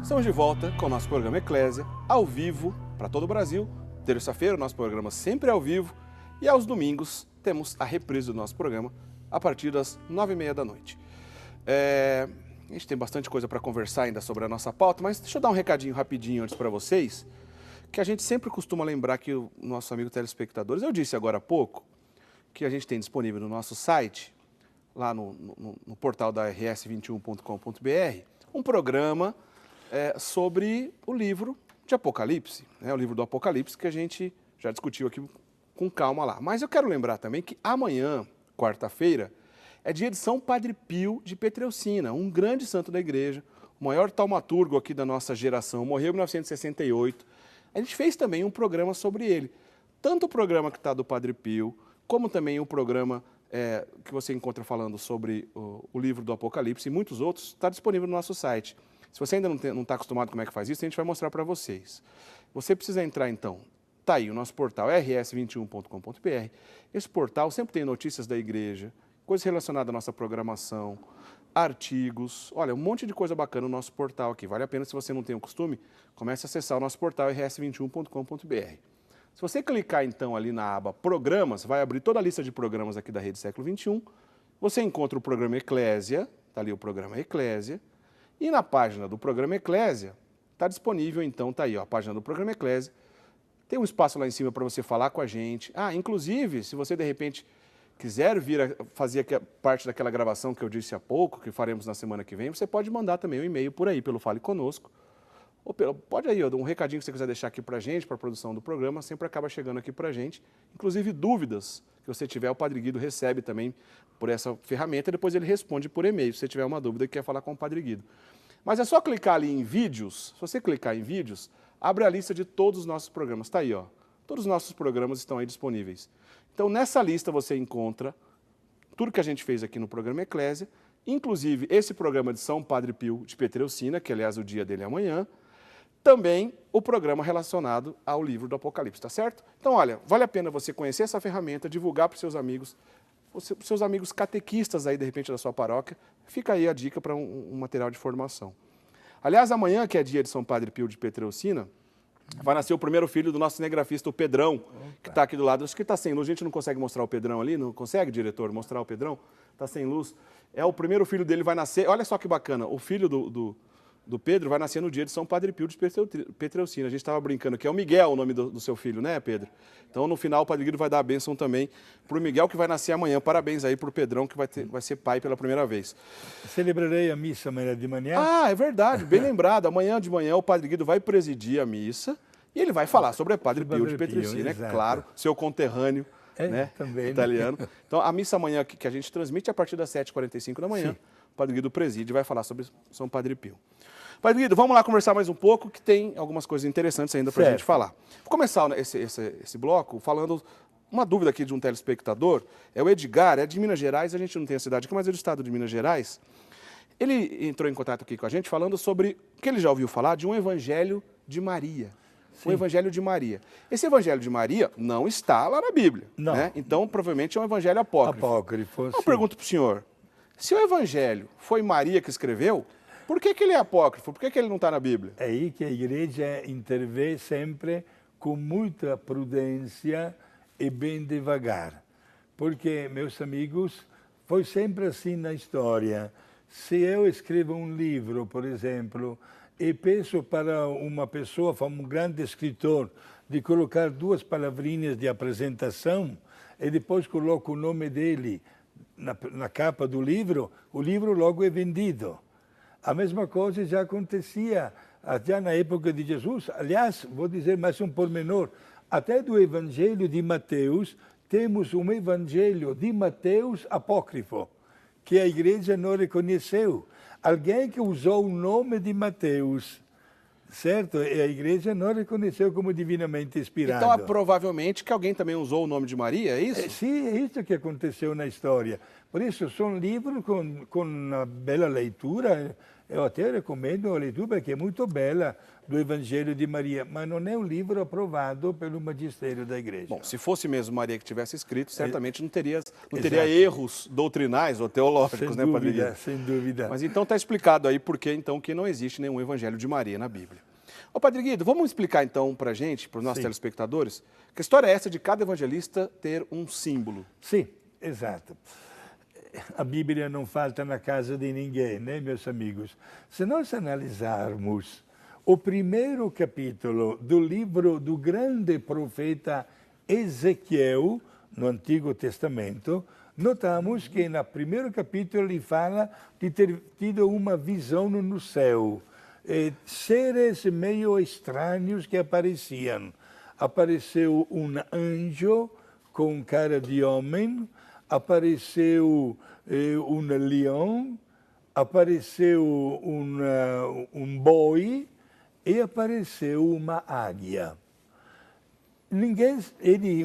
Estamos de volta com o nosso programa Eclésia, ao vivo, para todo o Brasil. Terça-feira, o nosso programa sempre é ao vivo. E aos domingos, temos a reprise do nosso programa, a partir das 9h30 da noite. A gente tem bastante coisa para conversar ainda sobre a nossa pauta, mas deixa eu dar um recadinho rapidinho antes para vocês, que a gente sempre costuma lembrar que o nosso amigo telespectadores, eu disse agora há pouco, que a gente tem disponível no nosso site, lá no portal da rs21.com.br, um programa sobre o livro de Apocalipse, o livro do Apocalipse, que a gente já discutiu aqui com calma lá. Mas eu quero lembrar também que amanhã, quarta-feira, é dia de São Padre Pio de Petreucina, um grande santo da igreja, o maior taumaturgo aqui da nossa geração, morreu em 1968. A gente fez também um programa sobre ele. Tanto o programa que está do Padre Pio, como também o programa que você encontra falando sobre o livro do Apocalipse e muitos outros, está disponível no nosso site. Se você ainda não está acostumado como é que faz isso, a gente vai mostrar para vocês. Você precisa entrar então, está aí o nosso portal rs21.com.br. Esse portal sempre tem notícias da igreja, coisas relacionadas à nossa programação, artigos, olha, um monte de coisa bacana no nosso portal aqui. Vale a pena, se você não tem o costume, comece a acessar o nosso portal rs21.com.br. Se você clicar então ali na aba Programas, vai abrir toda a lista de programas aqui da Rede Século XXI. Você encontra o programa Eclésia, está ali o programa Eclésia, e na página do programa Eclésia, está disponível então, está aí ó, a página do programa Eclésia, tem um espaço lá em cima para você falar com a gente. Inclusive, se você de repente quiser vir a fazer parte daquela gravação que eu disse há pouco, que faremos na semana que vem, você pode mandar também um e-mail por aí, pelo Fale Conosco. Ou pode aí, um recadinho que você quiser deixar aqui para a gente, para a produção do programa, sempre acaba chegando aqui para a gente. Inclusive dúvidas que você tiver, o Padre Guido recebe também por essa ferramenta, e depois ele responde por e-mail, se você tiver uma dúvida e quer falar com o Padre Guido. Mas é só clicar ali em vídeos, se você clicar em vídeos, abre a lista de todos os nossos programas. Está aí, ó. Todos os nossos programas estão aí disponíveis. Então, nessa lista você encontra tudo que a gente fez aqui no programa Eclésia, inclusive esse programa de São Padre Pio de Petreucina, que aliás o dia dele é amanhã, também o programa relacionado ao livro do Apocalipse, tá certo? Então, olha, vale a pena você conhecer essa ferramenta, divulgar para os seus amigos catequistas aí, de repente, da sua paróquia. Fica aí a dica para um material de formação. Aliás, amanhã, que é dia de São Padre Pio de Petreucina, vai nascer o primeiro filho do nosso cinegrafista, o Pedrão, que está aqui do lado. Acho que está sem luz, a gente não consegue mostrar o Pedrão ali, não consegue, diretor, mostrar o Pedrão? Está sem luz. É o primeiro filho dele, vai nascer, olha só que bacana, o filho do Pedro vai nascer no dia de São Padre Pio de Petreucina. A gente estava brincando que é o Miguel o nome do seu filho, né, Pedro? Então, no final, o Padre Guido vai dar a bênção também para o Miguel, que vai nascer amanhã. Parabéns aí para o Pedrão, que vai ser pai pela primeira vez. Celebrarei a missa amanhã de manhã. É verdade, bem lembrado. Amanhã de manhã o Padre Guido vai presidir a missa e ele vai falar sobre o Padre Pio de Petreucina, claro, seu conterrâneo, também, italiano. Então, a missa amanhã que a gente transmite a partir das 7h45 da manhã. Sim. O Padre Guido preside e vai falar sobre São Padre Pio. Padre Guido, vamos lá conversar mais um pouco, que tem algumas coisas interessantes ainda para a gente falar. Vou começar esse bloco falando uma dúvida aqui de um telespectador. É o Edgar, é de Minas Gerais, a gente não tem a cidade aqui, mas é do estado de Minas Gerais. Ele entrou em contato aqui com a gente falando sobre que ele já ouviu falar de um Evangelho de Maria. Sim. O Evangelho de Maria. Esse Evangelho de Maria não está lá na Bíblia. Não. Né? Então, provavelmente é um Evangelho apócrifo. Eu pergunto para o senhor, se o Evangelho foi Maria que escreveu, por que ele é apócrifo? Por que ele não está na Bíblia? É aí que a igreja intervém sempre com muita prudência e bem devagar. Porque, meus amigos, foi sempre assim na história. Se eu escrevo um livro, por exemplo, e peço para uma pessoa, um grande escritor, de colocar 2 palavrinhas de apresentação e depois coloco o nome dele na capa do livro, o livro logo é vendido. A mesma coisa já acontecia já na época de Jesus. Aliás, vou dizer mais um pormenor. Até do Evangelho de Mateus, temos um Evangelho de Mateus apócrifo, que a igreja não reconheceu. Alguém que usou o nome de Mateus, certo? E a igreja não reconheceu como divinamente inspirado. Então, provavelmente que alguém também usou o nome de Maria, é isso? Sim, é isso que aconteceu na história. Por isso, são livros com uma bela leitura, Eu até recomendo a leitura perché è molto bella do Evangelho de Maria, mas não é um livro aprovado pelo magistério da igreja. Bom, se fosse mesmo Maria que tivesse escrito, certamente não teria Exato. erros doutrinais ou teológicos, né, Padre Guido? Sem dúvida. Mas então está explicado aí por que então que não existe nenhum Evangelho de Maria na Bíblia. Ô Padre Guido, vamos explicar então para a gente, para os nossos telespectadores, que história é essa de cada evangelista ter um símbolo? Sim, exato. A Bíblia não falta na casa de ninguém, né, meus amigos? Se nós analisarmos o primeiro capítulo do livro do grande profeta Ezequiel, no Antigo Testamento, notamos que no primeiro capítulo ele fala de ter tido uma visão no céu. Seres meio estranhos que apareciam. Apareceu um anjo com cara de homem, apareceu um leão, apareceu um boi e apareceu uma águia.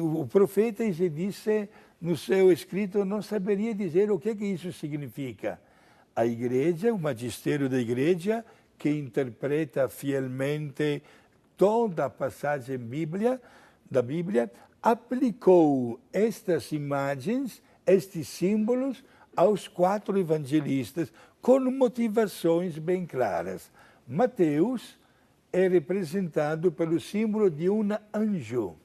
O profeta já disse no seu escrito, não saberia dizer o que isso significa. A igreja, o magistério da igreja, que interpreta fielmente toda a passagem da Bíblia, aplicou estas imagens, estes símbolos, aos 4 evangelistas, com motivações bem claras. Mateus é representado pelo símbolo de um anjo,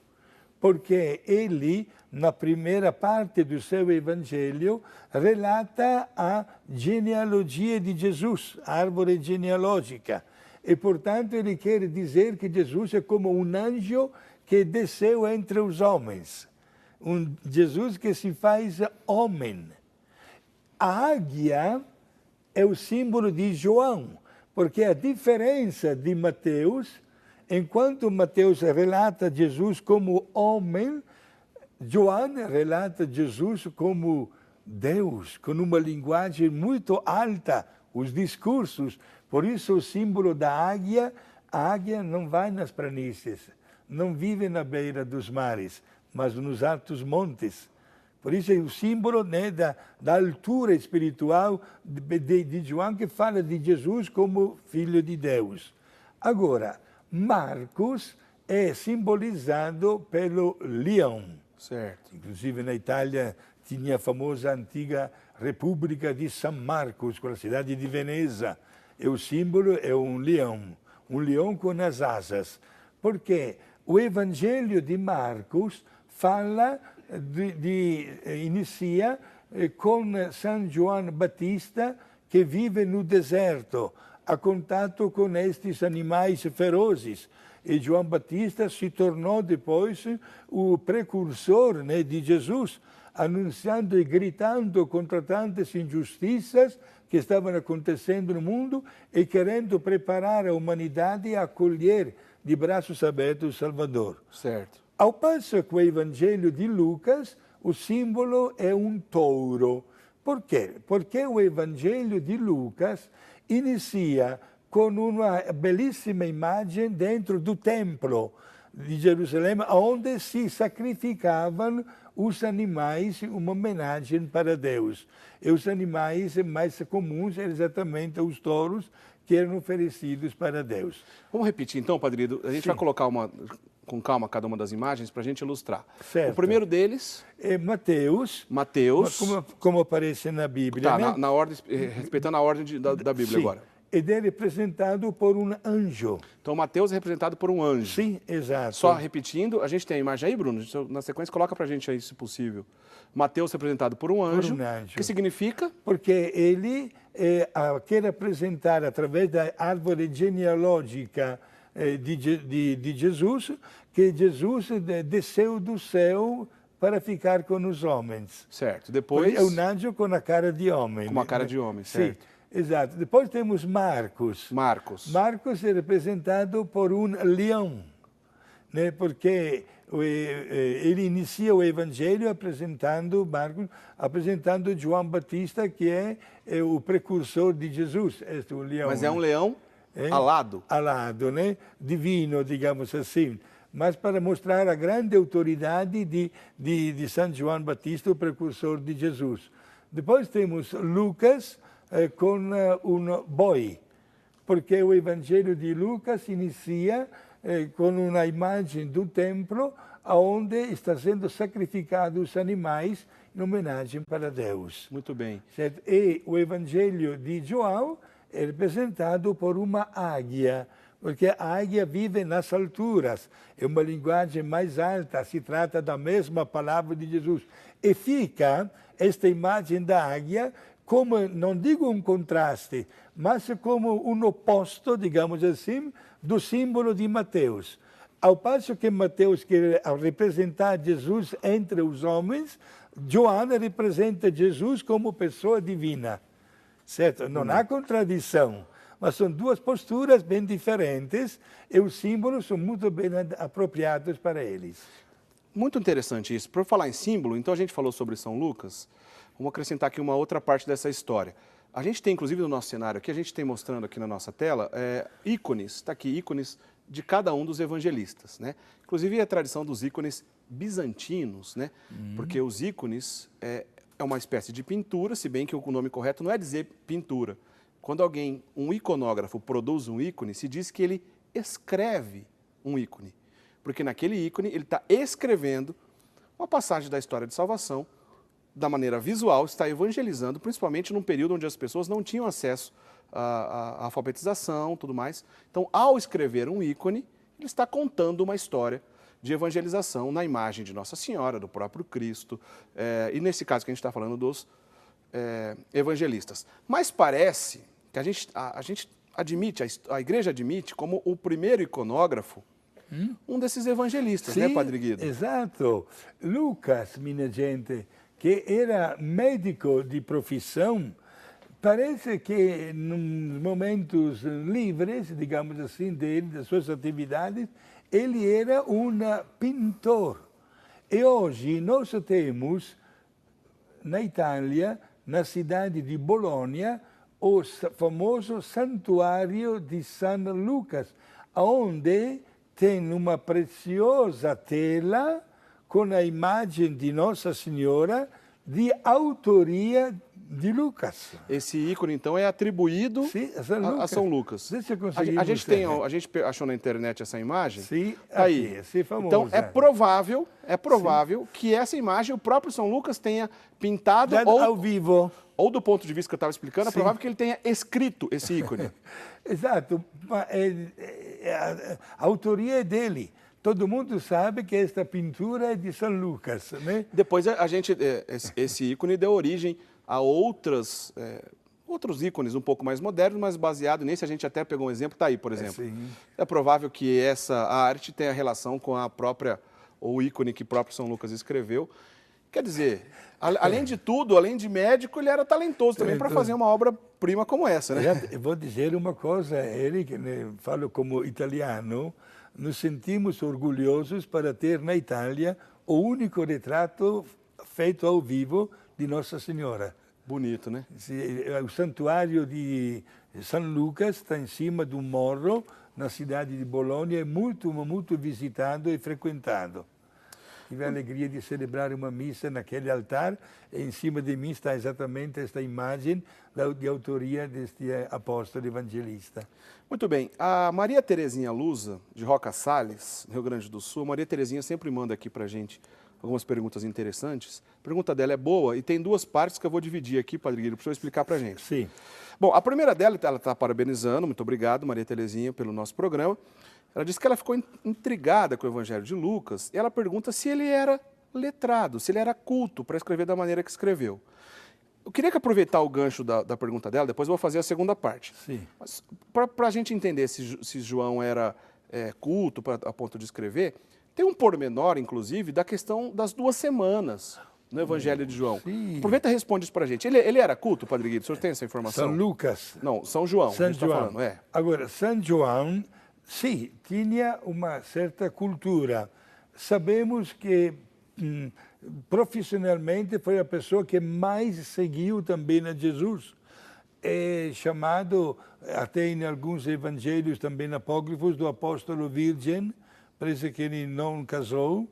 porque ele, na primeira parte do seu evangelho, relata a genealogia de Jesus, a árvore genealógica. E, portanto, ele quer dizer que Jesus é como um anjo que desceu entre os homens. Um Jesus que se faz homem. A águia é o símbolo de João, porque a diferença de Mateus, enquanto Mateus relata Jesus como homem, João relata Jesus como Deus, com uma linguagem muito alta, os discursos. Por isso o símbolo da águia, a águia não vai nas planícies, não vive na beira dos mares, mas nos altos montes. Por isso é o símbolo, né, da altura espiritual de João, que fala de Jesus como Filho de Deus. Agora, Marcos é simbolizado pelo leão. Certo. Inclusive na Itália tinha a famosa antiga República de San Marcos, com a cidade de Veneza. E o símbolo é um leão com as asas. Porque o Evangelho de Marcos fala inicia com São João Batista, que vive no deserto, a contato com estes animais ferozes. E João Batista se tornou depois o precursor, né, de Jesus, anunciando e gritando contra tantas injustiças que estavam acontecendo no mundo e querendo preparar a humanidade a acolher de braços abertos o Salvador. Certo. Ao passo que o Evangelho de Lucas, o símbolo é um touro. Por quê? Porque o Evangelho de Lucas inicia com uma belíssima imagem dentro do templo de Jerusalém, onde se sacrificavam os animais, uma homenagem para Deus. E os animais mais comuns eram exatamente os touros que eram oferecidos para Deus. Vamos repetir então, Padre Guido? A gente vai colocar com calma cada uma das imagens para a gente ilustrar. Certo. O primeiro deles é Mateus. Como aparece na Bíblia. Tá, né? na ordem, respeitando a ordem da Bíblia agora. Ele é representado por um anjo. Então, Mateus é representado por um anjo. Sim, exato. Só repetindo, a gente tem a imagem aí, Bruno? Na sequência, coloca para a gente aí, se possível. Mateus representado por um anjo. O que significa? Porque ele quer apresentar, através da árvore genealógica de Jesus, que Jesus desceu do céu para ficar com os homens. Certo. Depois... É um anjo com a cara de homem. Com uma cara de homem, certo. Sim. Exato. Depois temos Marcos. Marcos é representado por um leão, né? Porque ele inicia o Evangelho apresentando João Batista, que é o precursor de Jesus. Este é o leão. Mas é um leão alado. Alado, né? Divino, digamos assim. Mas para mostrar a grande autoridade de São João Batista, o precursor de Jesus. Depois temos Lucas, com um boi. porque o Evangelho de Lucas inicia com uma imagem do templo onde está sendo sacrificados os animais em homenagem para Deus. Muito bem. Certo? E o Evangelho de João é representado por uma águia, porque a águia vive nas alturas, é uma linguagem mais alta, se trata da mesma palavra de Jesus. E fica esta imagem da águia como, não digo um contraste, mas como um oposto, digamos assim, do símbolo de Mateus. Ao passo que Mateus quer representar Jesus entre os homens, João representa Jesus como pessoa divina. Certo? Não há contradição, mas são duas posturas bem diferentes e os símbolos são muito bem apropriados para eles. Muito interessante isso. Por falar em símbolo, então a gente falou sobre São Lucas, vamos acrescentar aqui uma outra parte dessa história. A gente tem, inclusive, no nosso cenário aqui, a gente tem mostrando aqui na nossa tela, ícones, está aqui, ícones de cada um dos evangelistas, né? Inclusive a tradição dos ícones bizantinos, né? Porque os ícones é uma espécie de pintura, se bem que o nome correto não é dizer pintura. Quando alguém, um iconógrafo, produz um ícone, se diz que ele escreve um ícone. Porque naquele ícone ele está escrevendo uma passagem da história de salvação, da maneira visual, está evangelizando, principalmente num período onde as pessoas não tinham acesso à alfabetização, tudo mais. Então, ao escrever um ícone, ele está contando uma história de evangelização na imagem de Nossa Senhora, do próprio Cristo, e nesse caso que a gente está falando dos evangelistas. Mas parece que a gente admite, a igreja admite como o primeiro iconógrafo um desses evangelistas, né, Padre Guido? Exato. Lucas, minha gente, que era médico de profissão, parece que nos momentos livres, digamos assim, dele, das suas atividades, ele era um pintor. E hoje nós temos, na Itália, na cidade de Bologna, o famoso Santuário de San Lucas, onde tem uma preciosa tela com a imagem de Nossa Senhora de autoria de Lucas. Esse ícone, então, é atribuído a São Lucas. A gente achou na internet essa imagem? Sim, aí. Esse famoso. Então, é provável que essa imagem o próprio São Lucas tenha pintado ao vivo. Ou do ponto de vista que eu estava explicando, é provável que ele tenha escrito esse ícone. Exato. A autoria é dele. Todo mundo sabe que esta pintura é de São Lucas, né? Depois esse ícone deu origem a outros ícones um pouco mais modernos, mas baseado nesse, a gente até pegou um exemplo, está aí, por exemplo. É provável que essa arte tenha relação com o ícone que o próprio São Lucas escreveu. Quer dizer, além de tudo, além de médico, ele era talentoso também para fazer uma obra-prima como essa, né? Eu vou dizer uma coisa, Eric, falo como italiano, nos sentimos orgulhosos para ter na Itália o único retrato feito ao vivo de Nossa Senhora. Bonito, né? O santuário de São Lucas está em cima de um morro na cidade de Bologna, é muito, muito visitado e frequentado. Tive a alegria de celebrar uma missa naquele altar e em cima de mim está exatamente esta imagem de autoria deste apóstolo evangelista. Muito bem. A Maria Terezinha Lusa, de Roca Salles, Rio Grande do Sul, a Maria Terezinha sempre manda aqui para a gente algumas perguntas interessantes. A pergunta dela é boa e tem duas partes que eu vou dividir aqui, Padre Guilherme, para o senhor explicar para a gente. Sim. Bom, a primeira dela, ela está parabenizando, muito obrigado, Maria Terezinha, pelo nosso programa. Ela disse que ela ficou intrigada com o Evangelho de Lucas e ela pergunta se ele era letrado, se ele era culto para escrever da maneira que escreveu. Eu queria aproveitar o gancho da pergunta dela, depois eu vou fazer a segunda parte. Sim. Mas para a gente entender se João era culto a ponto de escrever, tem um pormenor, inclusive, da questão das 2 semanas no Evangelho de João. Sim. Aproveita e responde isso para a gente. Ele era culto, Padre Guido? O senhor tem essa informação? São Lucas. Não, São João. São João. Falando, Agora, São João, sim, tinha uma certa cultura. Sabemos que profissionalmente foi a pessoa que mais seguiu também a Jesus. É chamado, até em alguns evangelhos também apócrifos, do apóstolo virgem. Parece que ele não casou,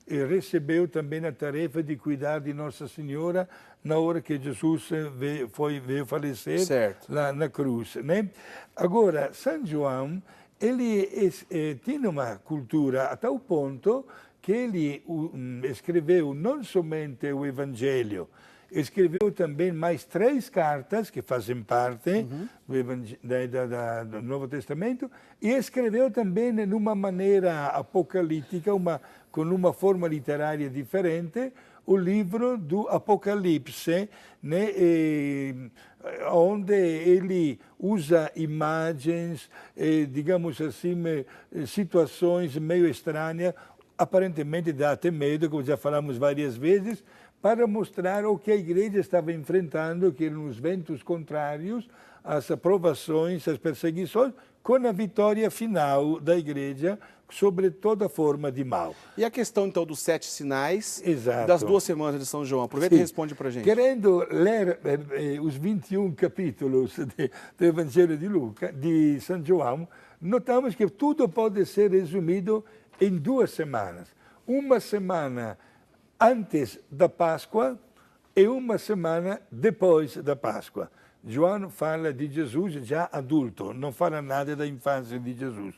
recebeu também a tarefa de cuidar de Nossa Senhora na hora que Jesus veio falecer lá na cruz, né? Agora, São João, ele tinha uma cultura a tal ponto que ele escreveu não somente o Evangelho, escreveu também mais 3 cartas que fazem parte do Novo Testamento, e escreveu também de uma maneira apocalíptica, com uma forma literária diferente, o livro do Apocalipse, né, onde ele usa imagens, digamos assim, situações meio estranhas, aparentemente dá até medo, como já falamos várias vezes, para mostrar o que a igreja estava enfrentando, que eram os ventos contrários, as aprovações, as perseguições, com a vitória final da igreja sobre toda forma de mal. E a questão, então, dos 7 sinais das 2 semanas de São João? Aproveita e responde para a gente. Querendo ler os 21 capítulos do Evangelho de São João, notamos que tudo pode ser resumido em 2 semanas. Uma semana antes da Páscoa e uma semana depois da Páscoa. João fala de Jesus já adulto, não fala nada da infância de Jesus.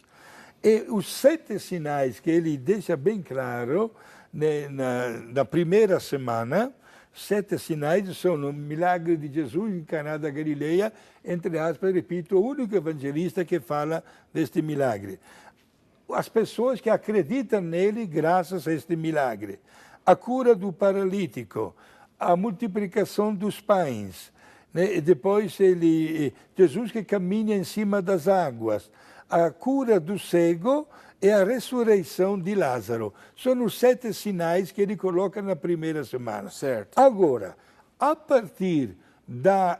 E os 7 sinais que ele deixa bem claro, né, na primeira semana, 7 sinais são o milagre de Jesus em Caná da Galileia, entre aspas, repito, o único evangelista que fala deste milagre. As pessoas que acreditam nele graças a este milagre. A cura do paralítico, a multiplicação dos pães, né? E depois Jesus que caminha em cima das águas, a cura do cego e a ressurreição de Lázaro. São os 7 sinais que ele coloca na primeira semana. Certo. Agora, a partir da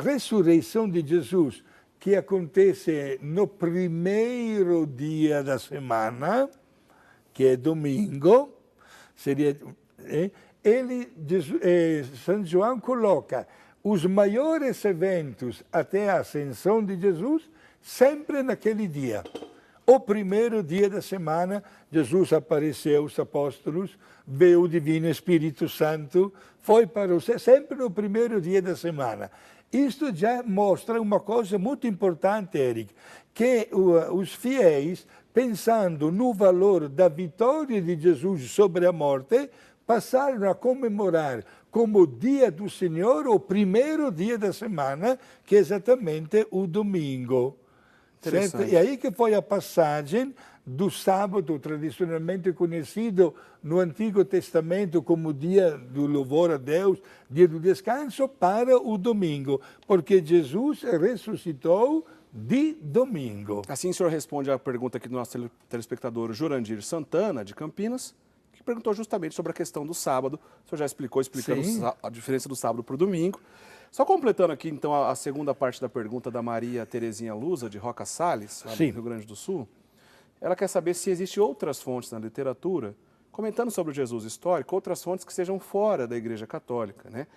ressurreição de Jesus, que acontece no primeiro dia da semana, que é domingo, São João coloca os maiores eventos até a ascensão de Jesus sempre naquele dia. O primeiro dia da semana, Jesus apareceu aos apóstolos, veio o Divino Espírito Santo, foi para os sempre no primeiro dia da semana. Isto já mostra uma coisa muito importante, Eric, que os fiéis, pensando no valor da vitória de Jesus sobre a morte, passaram a comemorar como dia do Senhor o primeiro dia da semana, que é exatamente o domingo. Certo? E aí que foi a passagem do sábado, tradicionalmente conhecido no Antigo Testamento como dia do louvor a Deus, dia do descanso, para o domingo, porque Jesus ressuscitou de domingo. Assim o senhor responde à pergunta aqui do nosso telespectador Jurandir Santana, de Campinas, que perguntou justamente sobre a questão do sábado. O senhor já explicando a diferença do sábado para o domingo. Só completando aqui, então, a segunda parte da pergunta da Maria Terezinha Lusa, de Roca Salles, lá do Rio Grande do Sul. Ela quer saber se existem outras fontes na literatura, comentando sobre o Jesus histórico, outras fontes que sejam fora da Igreja Católica, né?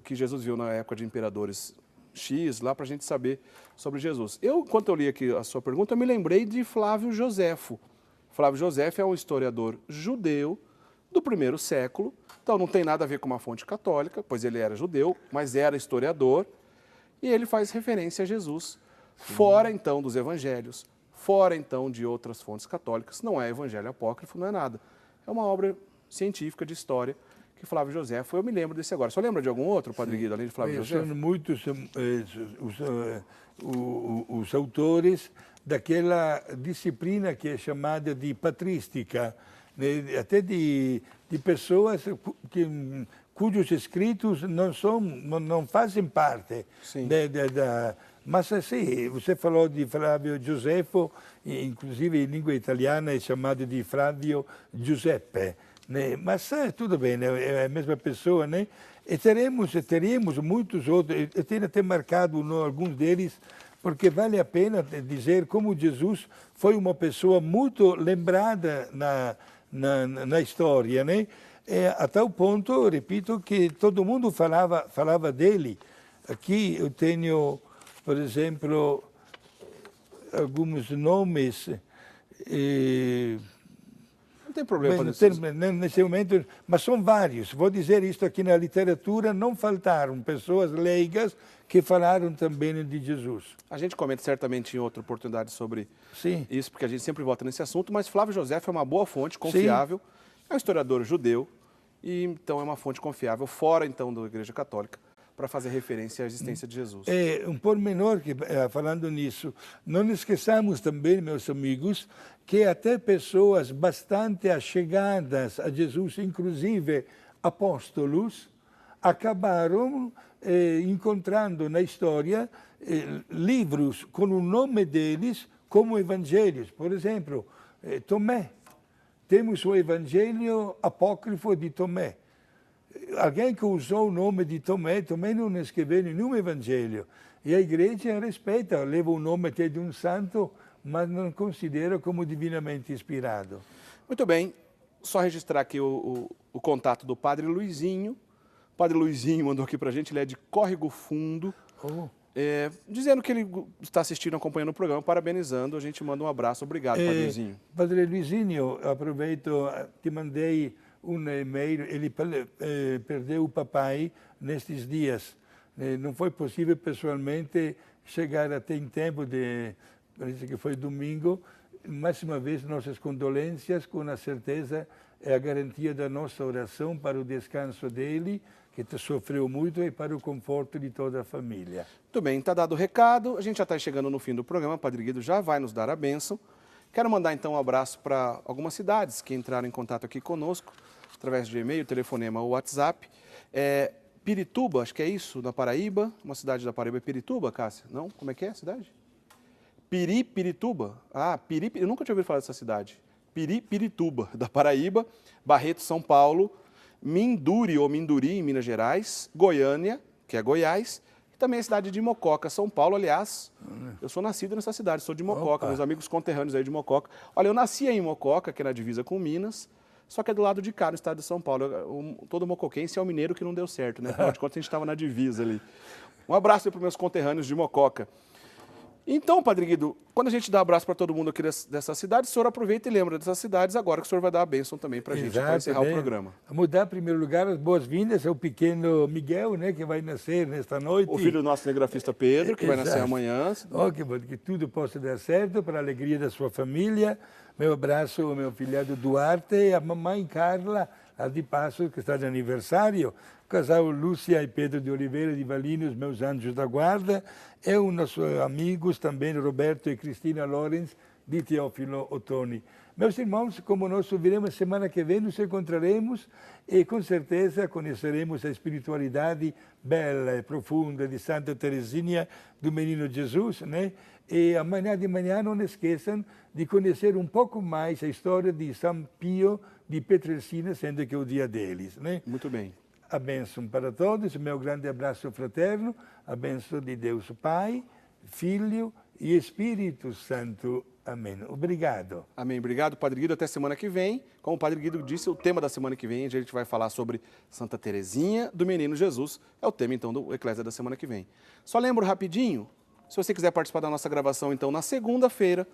Que Jesus viu na época de imperadores X, lá para a gente saber sobre Jesus. Enquanto eu li aqui a sua pergunta, eu me lembrei de Flávio Joséfo. Flávio Joséfo é um historiador judeu do primeiro século, então não tem nada a ver com uma fonte católica, pois ele era judeu, mas era historiador, e ele faz referência a Jesus, fora então dos evangelhos, fora então de outras fontes católicas, não é evangelho apócrifo, não é nada. É uma obra científica de história que Flávio Joséfo, eu me lembro desse agora. Só lembra de algum outro, Padre Guido, além de Flávio Joséfo? São muitos os autores daquela disciplina que é chamada de patrística, né? Até de pessoas cujos escritos não fazem parte mas assim, você falou de Flávio Joséfo, inclusive em língua italiana é chamado de Flávio Giuseppe, né? Mas tudo bem, né? É a mesma pessoa, né? E teríamos muitos outros, eu tenho até marcado alguns deles, porque vale a pena dizer como Jesus foi uma pessoa muito lembrada na história, né? A tal ponto, repito, que todo mundo falava dele. Aqui eu tenho, por exemplo, alguns nomes. Não tem problema Bem, nesse momento, mas são vários. Vou dizer isto aqui na literatura, não faltaram pessoas leigas que falaram também de Jesus. A gente comenta certamente em outra oportunidade sobre Sim. isso, porque a gente sempre volta nesse assunto, mas Flávio José é uma boa fonte, confiável, é um historiador judeu, e então é uma fonte confiável, fora então da Igreja Católica, para fazer referência à existência de Jesus. É um pormenor que, falando nisso, não esqueçamos também, meus amigos, que até pessoas bastante achegadas a Jesus, inclusive apóstolos, acabaram encontrando na história livros com o nome deles como evangelhos. Por exemplo, Tomé. Temos o Evangelho apócrifo de Tomé. Alguém que usou o nome de Tomé, Tomé não escreveu nenhum evangelho. E a igreja respeita, leva o nome até de um santo, mas não considera como divinamente inspirado. Muito bem, só registrar aqui o contato do Padre Luizinho. O Padre Luizinho mandou aqui para a gente, ele é de Córrego Fundo, dizendo que ele está assistindo, acompanhando o programa, parabenizando. A gente manda um abraço. Obrigado, Padre Luizinho. Padre Luizinho, aproveito, te mandei um e-mail, ele perdeu o papai nestes dias. Não foi possível pessoalmente chegar até em tempo parece que foi domingo. Mais uma vez, nossas condolências, com a certeza, é a garantia da nossa oração para o descanso dele, que sofreu muito, e para o conforto de toda a família. Muito bem, está dado o recado. A gente já está chegando no fim do programa, o Padre Guido já vai nos dar a bênção. Quero mandar então um abraço para algumas cidades que entraram em contato aqui conosco, através de e-mail, telefonema ou WhatsApp. Pirituba, acho que é isso, na Paraíba. Uma cidade da Paraíba é Pirituba, Cássia? Não? Como é que é a cidade? Pirituba. Eu nunca tinha ouvido falar dessa cidade. Pirituba, da Paraíba. Barreto, São Paulo. Minduri, ou Minduri, em Minas Gerais. Goiânia, que é Goiás. E também a cidade de Mococa, São Paulo. Aliás, eu sou nascido nessa cidade, sou de Mococa. Meus amigos conterrâneos aí de Mococa. Olha, eu nasci em Mococa, que é na divisa com Minas. Só que é do lado de cá, no estado de São Paulo. Todo mocoquense é o mineiro que não deu certo, né? Afinal de contas, a gente estava na divisa ali. Um abraço aí para os meus conterrâneos de Mococa. Então, Padre Guido, quando a gente dá abraço para todo mundo aqui dessa cidade, o senhor aproveita e lembra dessas cidades agora que o senhor vai dar a bênção também para a gente, para encerrar o programa. Vamos dar, em primeiro lugar, as boas-vindas ao pequeno Miguel, né, que vai nascer nesta noite. O filho do nosso cinegrafista Pedro, que vai nascer amanhã. Que tudo possa dar certo para a alegria da sua família. Meu abraço ao meu filhado Duarte e a mamãe Carla, a de Passos, que está de aniversário. O casal Lúcia e Pedro de Oliveira de Valinhos, meus anjos da guarda. E os nossos amigos também, Roberto e Cristina Lorenz, de Teófilo Ottoni. Meus irmãos, como nós ouviremos semana que vem, nos encontraremos e com certeza conheceremos a espiritualidade bela e profunda de Santa Teresinha do Menino Jesus, né? E amanhã de manhã não esqueçam de conhecer um pouco mais a história de São Pio de Pietrelcina, sendo que é o dia deles, né? Muito bem. A bênção para todos, meu grande abraço fraterno, a bênção de Deus Pai, Filho e Espírito Santo. Amém. Obrigado. Amém. Obrigado, Padre Guido. Até semana que vem. Como o Padre Guido disse, o tema da semana que vem, a gente vai falar sobre Santa Teresinha do Menino Jesus. É o tema, então, do Eclésia da semana que vem. Só lembro rapidinho, se você quiser participar da nossa gravação, então, na segunda-feira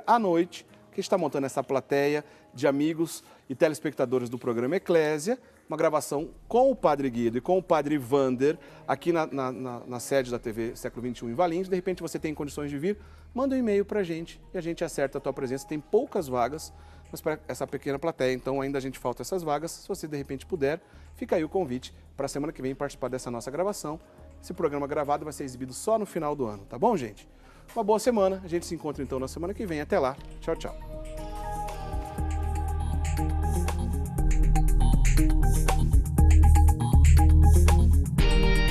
à noite, que está montando essa plateia de amigos e telespectadores do programa Eclésia, uma gravação com o Padre Guido e com o Padre Vander, aqui na sede da TV Século XXI em Valinhos. De repente você tem condições de vir, manda um e-mail para a gente e a gente acerta a tua presença. Tem poucas vagas, mas para essa pequena plateia, então ainda a gente falta essas vagas. Se você de repente puder, fica aí o convite para a semana que vem participar dessa nossa gravação. Esse programa gravado vai ser exibido só no final do ano, tá bom, gente? Uma boa semana, a gente se encontra então na semana que vem. Até lá, tchau, tchau.